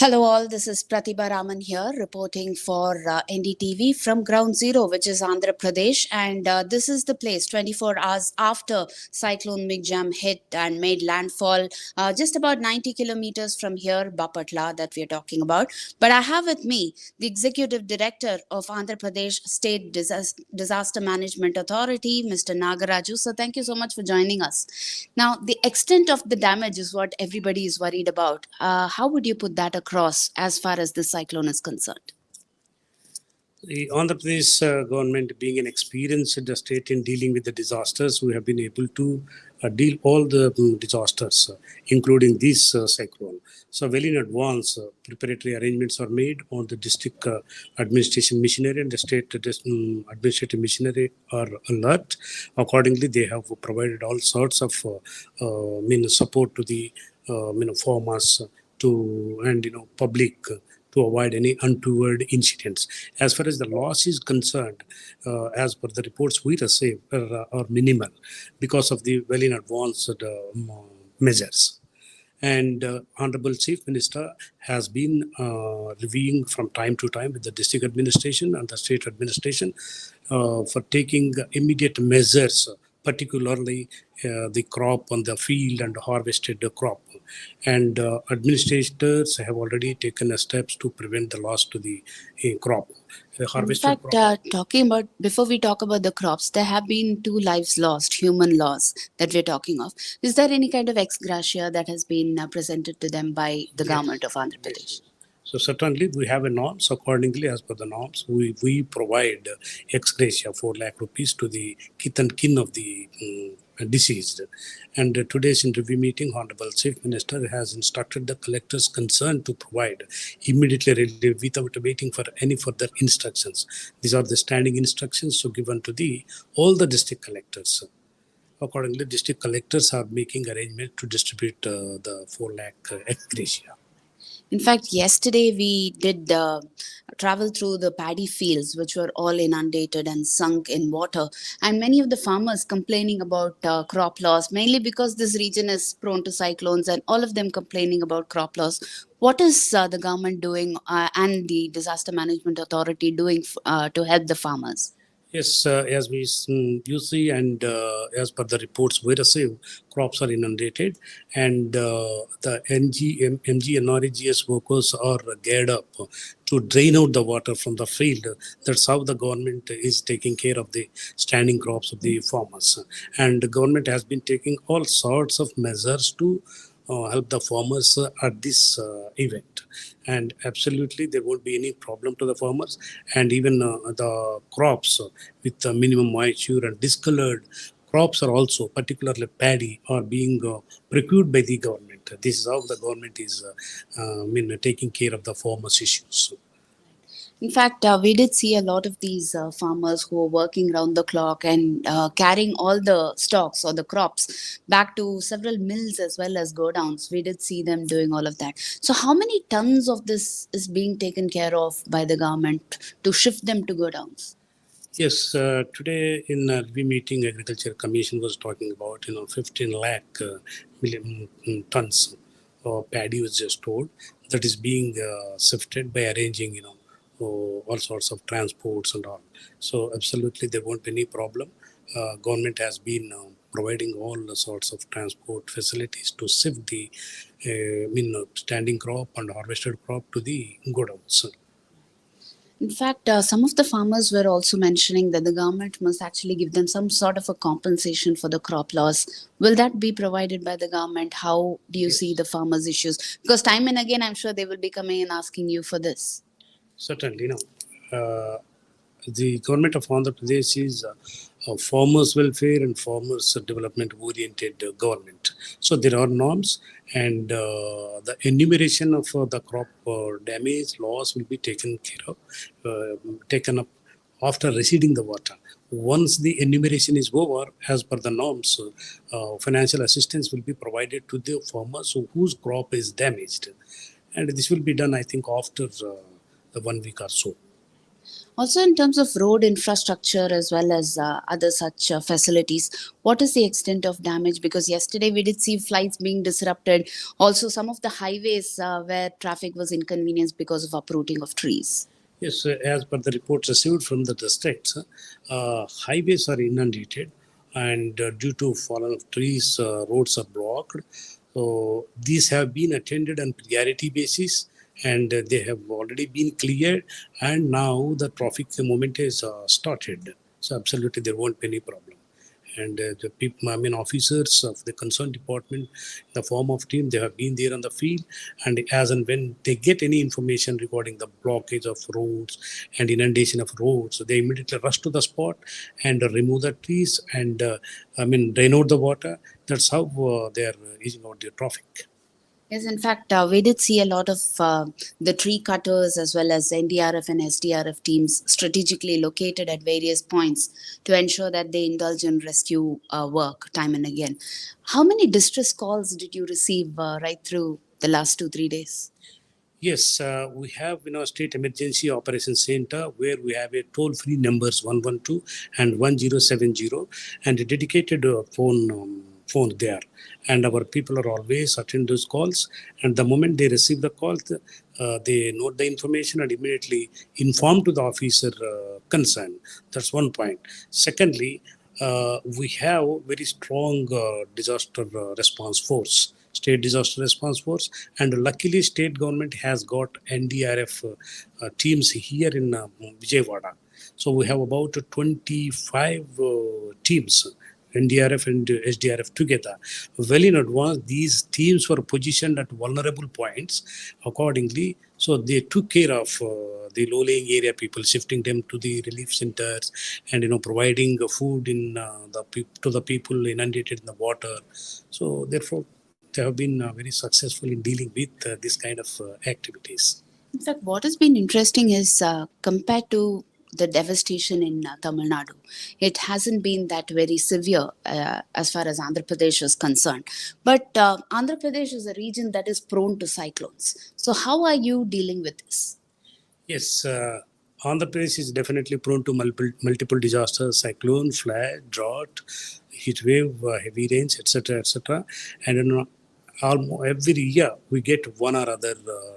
Hello, all. This is Pratibha Raman here, reporting for NDTV from Ground Zero, which is Andhra Pradesh. And this is the place 24 hours after Cyclone Michaung hit and made landfall just about 90 kilometers from here, Batla, that we are talking about. But I have with me the Executive Director of Andhra Pradesh State Disaster Management Authority, Mr. Nagaraju. So thank you so much for joining us. Now, the extent of the damage is what everybody is worried about. How would you put that across as far as the cyclone is concerned? The Andhra Pradesh government, being an experienced state in dealing with the disasters, we have been able to deal all the disasters, including this cyclone. So, well in advance, preparatory arrangements are made on the district administration machinery and the state administrative machinery are alert. Accordingly, they have provided all sorts of support to the farmers and public to avoid any untoward incidents. As far as the loss is concerned, as per the reports we receive, are minimal because of the well in advance measures. And Honorable Chief Minister has been reviewing from time to time with the district administration and the state administration for taking immediate measures, particularly the crop on the field and harvested crop. And administrators have already taken steps to prevent the loss to the crop. In fact, talking about, before we talk about the crops, there have been 2 lives lost, human loss that we're talking of. Is there any kind of ex gratia that has been presented to them by the government of Andhra Pradesh? So certainly we have a norms. Accordingly, as per the norms, we provide ex gratia 4 lakh rupees to the kith and kin of the deceased. And today's interview meeting, Honorable Chief Minister has instructed the collectors concerned to provide immediately relief without waiting for any further instructions. These are the standing instructions so given to all the district collectors. Accordingly, district collectors are making arrangements to distribute the 4 lakh ex gratia. In fact, yesterday we did travel through the paddy fields, which were all inundated and sunk in water. And many of the farmers complaining about crop loss, mainly because this region is prone to cyclones, and all of them complaining about crop loss. What is the government doing and the Disaster Management Authority doing to help the farmers? Yes, as you see, and as per the reports we receive, crops are inundated, and the MG and REGS workers are geared up to drain out the water from the field. That's how the government is taking care of the standing crops of the farmers, and the government has been taking all sorts of measures to help the farmers at this event. And absolutely there won't be any problem to the farmers, and even the crops with the minimum moisture and discolored crops are also, particularly paddy, are being procured by the government. This is how the government is taking care of the farmers' issues. In fact, we did see a lot of these farmers who were working round the clock and carrying all the stocks or the crops back to several mills as well as godowns. We did see them doing all of that. So how many tons of this is being taken care of by the government to shift them to godowns? Yes, today in a meeting, Agriculture Commission was talking about 15 lakh million tons of paddy was just stored that is being sifted by arranging all sorts of transports and all. So absolutely there won't be any problem. Government has been providing all the sorts of transport facilities to sift the standing crop and harvested crop to the godowns. In fact, some of the farmers were also mentioning that the government must actually give them some sort of a compensation for the crop loss. Will that be provided by the government? How do you see the farmers' issues? Because time and again, I'm sure they will be coming and asking you for this. Certainly, the government of Andhra Pradesh is a farmers' welfare and farmers' development-oriented government. So there are norms, and the enumeration of the crop damage loss will be taken up after receding the water. Once the enumeration is over, as per the norms, financial assistance will be provided to the farmers whose crop is damaged, and this will be done, I think, after the 1 week or so. Also, in terms of road infrastructure as well as other such facilities, what is the extent of damage? Because yesterday we did see flights being disrupted. Also, some of the highways where traffic was inconvenienced because of uprooting of trees. Yes, as per the reports received from the districts, highways are inundated, and due to fallen of trees, roads are blocked. So these have been attended on priority basis, and they have already been cleared. And now the traffic movement is started. So absolutely, there won't be any problem. And the people, I mean, officers of the concerned department, in the form of team, they have been there on the field, and as and when they get any information regarding the blockage of roads and inundation of roads, they immediately rush to the spot and remove the trees and drain out the water. That's how they are easing out the traffic. Yes, in fact, we did see a lot of the tree cutters as well as NDRF and SDRF teams strategically located at various points to ensure that they indulge in rescue work time and again. How many distress calls did you receive right through the last 2-3 days? Yes, we have state emergency operations center where we have a toll-free numbers 112 and 1070 and a dedicated phone there, and our people are always attend those calls. And the moment they receive the call, they note the information and immediately inform to the officer concerned. That's one point. Secondly, we have very strong disaster response force, state disaster response force, and luckily state government has got NDRF teams here in Vijayawada. So we have about 25 teams, NDRF and SDRF together. Well in advance, these teams were positioned at vulnerable points accordingly. So they took care of the low-lying area people, shifting them to the relief centers, and providing food in to the people inundated in the water. So therefore, they have been very successful in dealing with this kind of activities. In fact, what has been interesting is compared to the devastation in Tamil Nadu, it hasn't been that very severe as far as Andhra Pradesh is concerned. But Andhra Pradesh is a region that is prone to cyclones. So, how are you dealing with this? Yes, Andhra Pradesh is definitely prone to multiple disasters: cyclone, flood, drought, heat wave, heavy rains, etc., etc. And almost every year we get one or other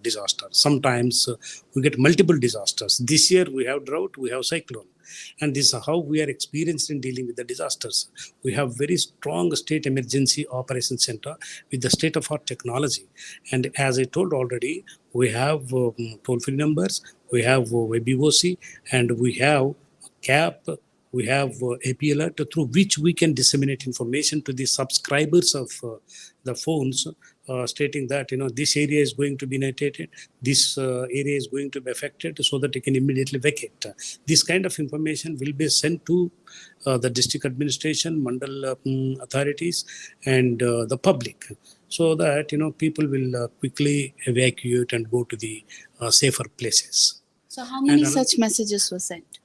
disaster. Sometimes we get multiple disasters. This year we have drought, we have cyclone, and this is how we are experienced in dealing with the disasters. We have very strong state emergency operations center with the state of art technology, and as I told already, we have toll free numbers, we have WebOC, and we have CAP, we have AP alert through which we can disseminate information to the subscribers of the phones, stating that this area is going to be inundated, this area is going to be affected, so that you can immediately vacate. This kind of information will be sent to the district administration, mandal authorities, and the public, so that people will quickly evacuate and go to the safer places. So, how many such messages were sent?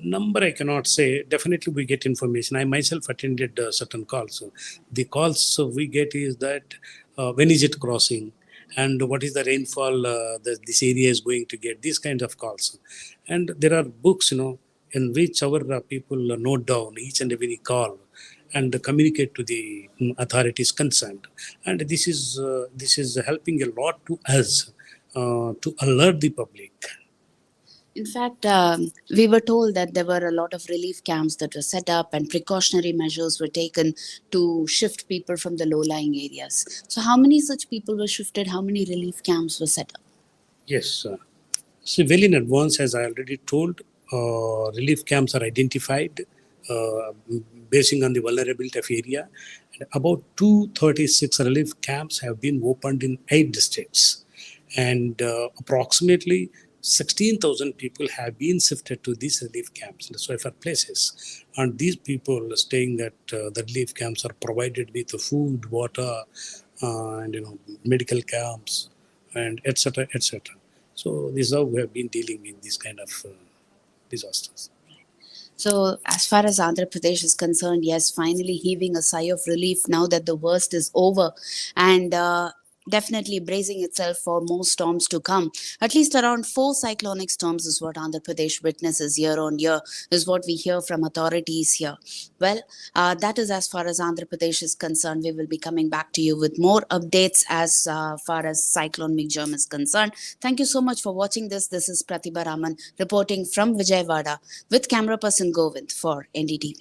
Number I cannot say. Definitely we get information. I myself attended certain calls. So the calls we get is that when is it crossing, and what is the rainfall that this area is going to get. These kinds of calls, and there are books, in which our people note down each and every call and communicate to the authorities concerned. And this is helping a lot to us to alert the public. In fact, we were told that there were a lot of relief camps that were set up and precautionary measures were taken to shift people from the low-lying areas. So, how many such people were shifted? How many relief camps were set up? Yes. So, well in advance, as I already told, relief camps are identified uh, basing on the vulnerability of area. And about 236 relief camps have been opened in 8 districts, and approximately 16,000 people have been shifted to these relief camps in the safer places. And these people staying at the relief camps are provided with food, water, and medical camps, and etc. etc. So this is how we have been dealing with these kind of disasters. So, as far as Andhra Pradesh is concerned, yes, finally heaving a sigh of relief now that the worst is over. And definitely bracing itself for more storms to come. At least around 4 cyclonic storms is what Andhra Pradesh witnesses year on year, is what we hear from authorities here. Well, that is as far as Andhra Pradesh is concerned. We will be coming back to you with more updates as far as Cyclone Michaung is concerned. Thank you so much for watching this. This is Pratibha Raman reporting from Vijayawada with camera person Govind for NDTV.